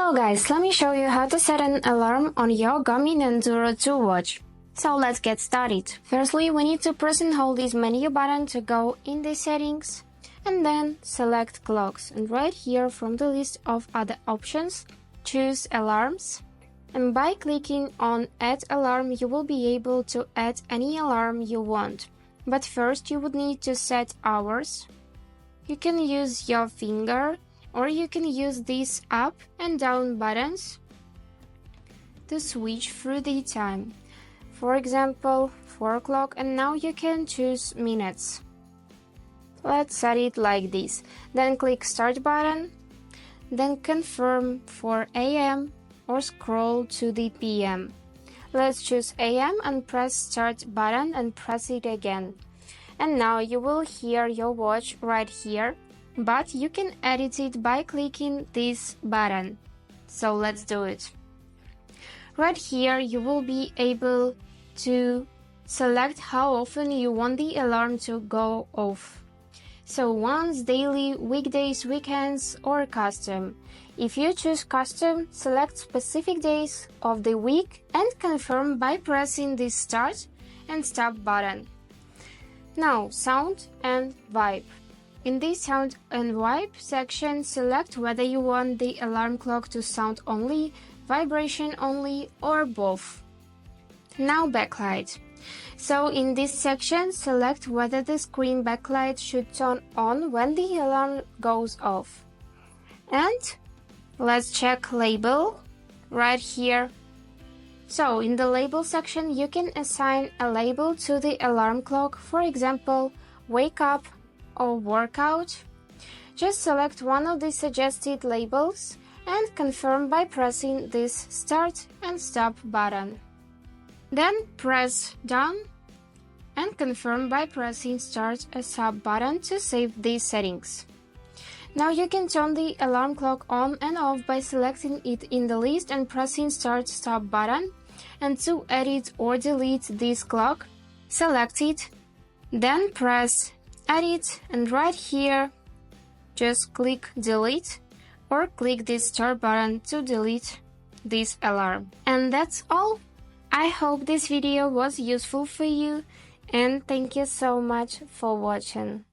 Hello guys, let me show you how to set an alarm on your Garmin Enduro 2 watch. So let's get started. Firstly, we need to press and hold this menu button to go in the settings, and then select clocks, and right here from the list of other options, choose alarms. And by clicking on add alarm, you will be able to add any alarm you want. But first you would need to set hours. You can use your finger, or you can use these up and down buttons to switch through the time. For example, 4 o'clock, and now you can choose minutes. Let's set it like this. Then click start button, then confirm for AM or scroll to the PM. Let's choose AM and press start button and press it again. And now you will hear your watch right here, but you can edit it by clicking this button. So let's do it. Right here you will be able to select how often you want the alarm to go off. So once, daily, weekdays, weekends, or custom. If you choose custom, select specific days of the week and confirm by pressing this start and stop button. Now, sound and vibe. In this sound and vibe section, select whether you want the alarm clock to sound only, vibration only, or both. Now backlight. So in this section, select whether the screen backlight should turn on when the alarm goes off. And let's check label right here. So in the label section, you can assign a label to the alarm clock, for example, wake up or workout. Just select one of the suggested labels and confirm by pressing this start and stop button. Then press done and confirm by pressing start and stop button to save these settings. Now you can turn the alarm clock on and off by selecting it in the list and pressing start stop button. And to edit or delete this clock, select it, then press edit, and right here just click delete or click this start button to delete this alarm. And that's all. I hope this video was useful for you, and thank you so much for watching.